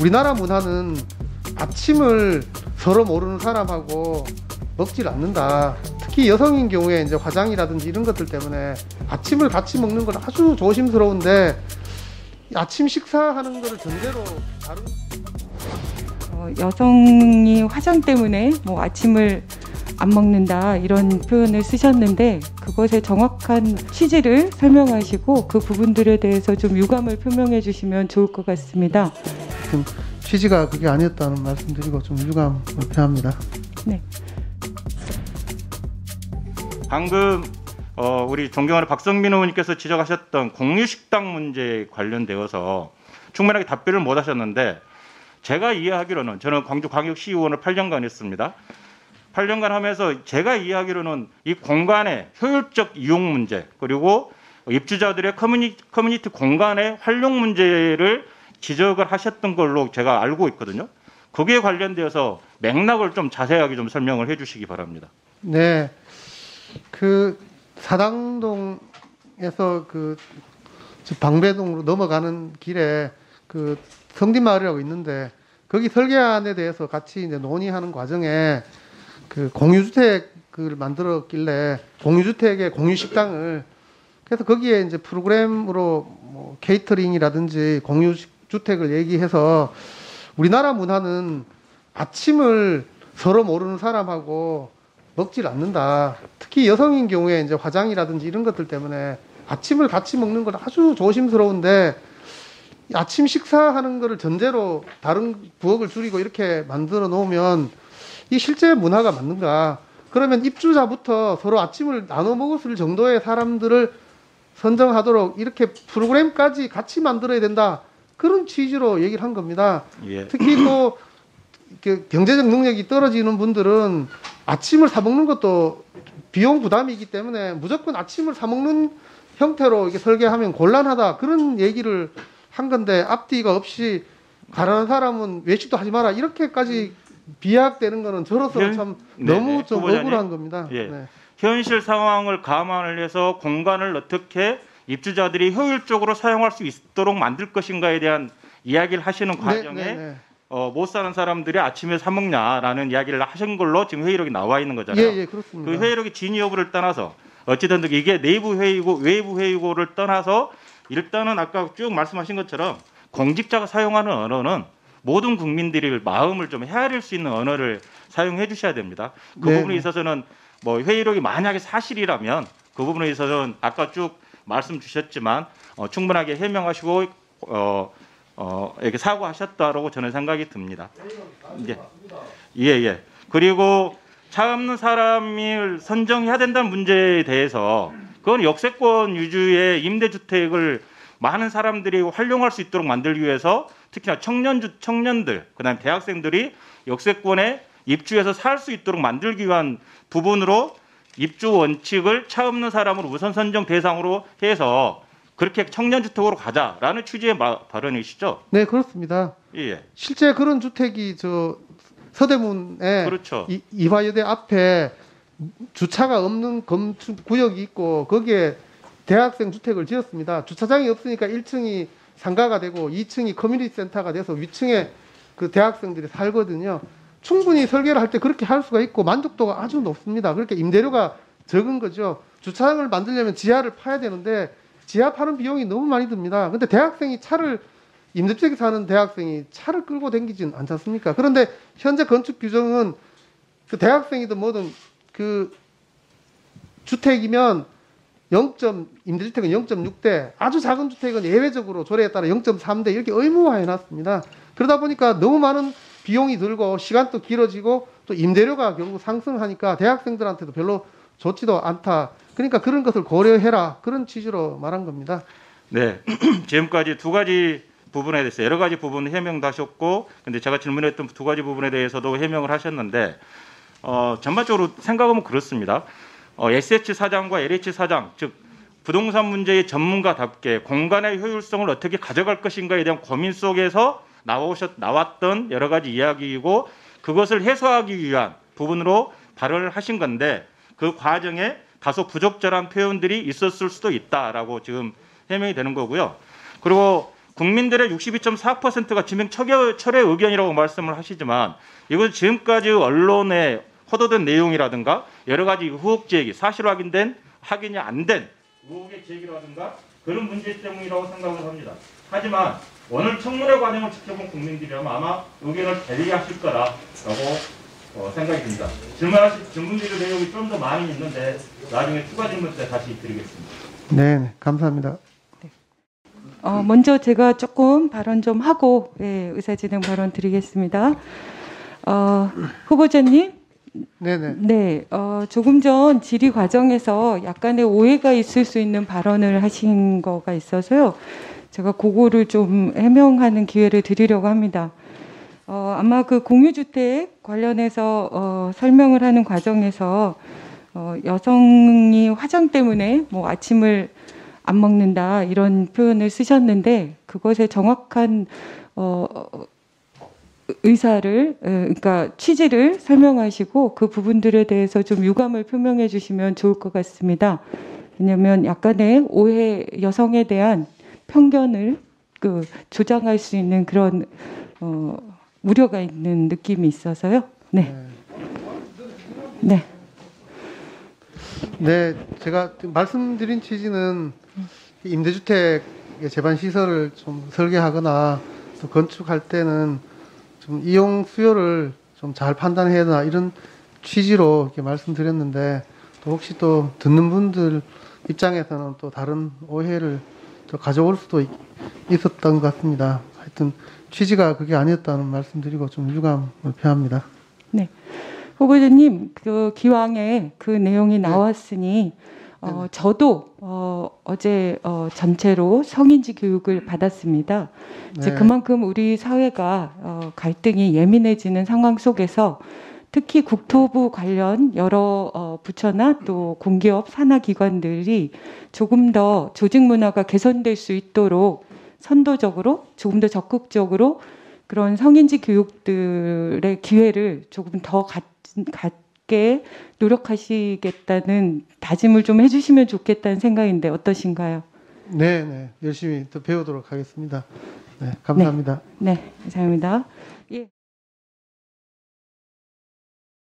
우리나라 문화는 아침을 서로 모르는 사람하고 먹질 않는다. 특히 여성인 경우에 이제 화장이라든지 이런 것들 때문에 아침을 같이 먹는 건 아주 조심스러운데 아침 식사하는 거를 전제로 다른 여성이 화장 때문에 뭐 아침을 안 먹는다 이런 표현을 쓰셨는데 그것의 정확한 취지를 설명하시고 그 부분들에 대해서 좀 유감을 표명해 주시면 좋을 것 같습니다. 지금 취지가 그게 아니었다는 말씀드리고 좀 유감을 표합니다. 네. 방금 우리 존경하는 박성민 의원님께서 지적하셨던 공유식당 문제에 관련되어서 충분하게 답변을 못 하셨는데 제가 이해하기로는 저는 광주광역시의원을 8년간 했습니다. 8년간 하면서 제가 이해하기로는 이 공간의 효율적 이용 문제 그리고 입주자들의 커뮤니티 공간의 활용 문제를 지적을 하셨던 걸로 제가 알고 있거든요. 거기에 관련되어서 맥락을 좀 자세하게 좀 설명을 해 주시기 바랍니다. 네. 그 사당동에서 그 방배동으로 넘어가는 길에 그 성딘마을이라고 있는데 거기 설계안에 대해서 같이 이제 논의하는 과정에 그 공유주택을 만들었길래 공유주택의 공유식당을 그래서 거기에 이제 프로그램으로 뭐 케이터링이라든지 공유주택을 얘기해서 우리나라 문화는 아침을 서로 모르는 사람하고 먹질 않는다. 특히 여성인 경우에 이제 화장이라든지 이런 것들 때문에 아침을 같이 먹는 건 아주 조심스러운데 아침 식사하는 거를 전제로 다른 부엌을 줄이고 이렇게 만들어 놓으면 이 실제 문화가 맞는가? 그러면 입주자부터 서로 아침을 나눠 먹을 정도의 사람들을 선정하도록 이렇게 프로그램까지 같이 만들어야 된다. 그런 취지로 얘기를 한 겁니다. 예. 특히 또 경제적 능력이 떨어지는 분들은 아침을 사 먹는 것도 비용 부담이기 때문에 무조건 아침을 사 먹는 형태로 이렇게 설계하면 곤란하다. 그런 얘기를 한 건데 앞뒤가 없이 가난한 사람은 외식도 하지 마라. 이렇게까지 비약되는 거는 저로서는 참 너무 좀 억울한 겁니다. 예. 네. 현실 상황을 감안을 해서 공간을 어떻게 입주자들이 효율적으로 사용할 수 있도록 만들 것인가에 대한 이야기를 하시는 과정에 못 사는 사람들이 아침에 사 먹냐라는 이야기를 하신 걸로 지금 회의록이 나와 있는 거잖아요. 예, 그렇습니다. 그 회의록의 진위 여부를 떠나서 어찌든 이게 내부 회의고 외부 회의고를 떠나서 일단은 아까 쭉 말씀하신 것처럼 공직자가 사용하는 언어는 모든 국민들이 마음을 좀 헤아릴 수 있는 언어를 사용해 주셔야 됩니다. 그 부분에 있어서는 뭐 회의록이 만약에 사실이라면 그 부분에 있어서는 아까 쭉 말씀 주셨지만 충분하게 해명하시고 이렇게 사과하셨다라고 저는 생각이 듭니다. 예. 그리고 차 없는 사람을 선정해야 된다는 문제에 대해서 그건 역세권 위주의 임대주택을 많은 사람들이 활용할 수 있도록 만들기 위해서 특히나 청년들, 그다음에 대학생들이 역세권에 입주해서 살 수 있도록 만들기 위한 부분으로 입주 원칙을 차 없는 사람을 우선 선정 대상으로 해서 그렇게 청년주택으로 가자라는 취지의 발언이시죠? 네, 그렇습니다. 예. 실제 그런 주택이 저 서대문에 그렇죠. 이화여대 앞에 주차가 없는 건축 구역이 있고 거기에 대학생 주택을 지었습니다. 주차장이 없으니까 1층이 상가가 되고 2층이 커뮤니티 센터가 돼서 위층에 그 대학생들이 살거든요. 충분히 설계를 할 때 그렇게 할 수가 있고 만족도가 아주 높습니다. 그렇게 임대료가 적은 거죠. 주차장을 만들려면 지하를 파야 되는데 지하 파는 비용이 너무 많이 듭니다. 근데 대학생이 임대주택에 사는 대학생이 차를 끌고 다니진 않지 않습니까? 그런데 현재 건축 규정은 그 대학생이든 뭐든 그 주택이면 임대주택은 0.6대, 아주 작은 주택은 예외적으로 조례에 따라 0.3대 이렇게 의무화해 놨습니다. 그러다 보니까 너무 많은 비용이 들고 시간도 길어지고 또 임대료가 결국 상승하니까 대학생들한테도 별로 좋지도 않다. 그러니까 그런 것을 고려해라. 그런 취지로 말한 겁니다. 네. 지금까지 두 가지 부분에 대해서 여러 가지 부분 해명도 하셨고 근데 제가 질문했던 두 가지 부분에 대해서도 해명을 하셨는데 전반적으로 생각하면 그렇습니다. SH 사장과 LH 사장, 즉 부동산 문제의 전문가답게 공간의 효율성을 어떻게 가져갈 것인가에 대한 고민 속에서 나왔던 여러 가지 이야기이고 그것을 해소하기 위한 부분으로 발언을 하신 건데 그 과정에 다소 부적절한 표현들이 있었을 수도 있다라고 지금 해명이 되는 거고요. 그리고 국민들의 62.4%가 지명 철회 의견이라고 말씀을 하시지만 이건 지금까지 언론에 허도된 내용이라든가 여러 가지 의혹 제기, 사실 확인이 안 된 의혹의 제기라든가 그런 문제 때문이라고 생각을 합니다. 하지만 오늘 청문회 과정을 지켜본 국민들이라면 아마 의견을 달리하실 거라고 생각이 듭니다. 질문 드릴 내용이 좀 더 많이 있는데 나중에 추가 질문 때 다시 드리겠습니다. 네, 감사합니다. 먼저 제가 조금 발언 좀 하고 의사진행 발언 드리겠습니다. 후보자님, 네네. 네, 조금 전 질의 과정에서 약간의 오해가 있을 수 있는 발언을 하신 거가 있어서요. 제가 그거를 좀 해명하는 기회를 드리려고 합니다. 아마 그 공유주택 관련해서 설명을 하는 과정에서 여성이 화장 때문에 뭐 아침을 안 먹는다 이런 표현을 쓰셨는데 그것의 정확한 의사를 그러니까 취지를 설명하시고 그 부분들에 대해서 좀 유감을 표명해 주시면 좋을 것 같습니다. 왜냐하면 약간의 오해, 여성에 대한 편견을 조장할 수 있는 그런 우려가 있는 느낌이 있어서요. 네. 네. 네, 제가 말씀드린 취지는 임대주택의 제반 시설을 좀 설계하거나 또 건축할 때는 좀 이용 수요를 좀 잘 판단해야 되나 이런 취지로 이렇게 말씀드렸는데 또 혹시 또 듣는 분들 입장에서는 또 다른 오해를 또 가져올 수도 있었던 것 같습니다. 하여튼 취지가 그게 아니었다는 말씀드리고 좀 유감을 표합니다. 네. 후보자님, 그 기왕에 그 내용이 나왔으니 저도 어제 전체로 성인지 교육을 받았습니다. 이제 네. 그만큼 우리 사회가 갈등이 예민해지는 상황 속에서 특히 국토부 관련 여러 부처나 또 공기업 산하기관들이 조금 더 조직 문화가 개선될 수 있도록 선도적으로 조금 더 적극적으로 그런 성인지 교육들의 기회를 조금 더 갖게 노력하시겠다는 다짐을 좀 해주시면 좋겠다는 생각인데 어떠신가요? 네, 네. 열심히 더 배우도록 하겠습니다. 네, 감사합니다. 네, 감사합니다. 예.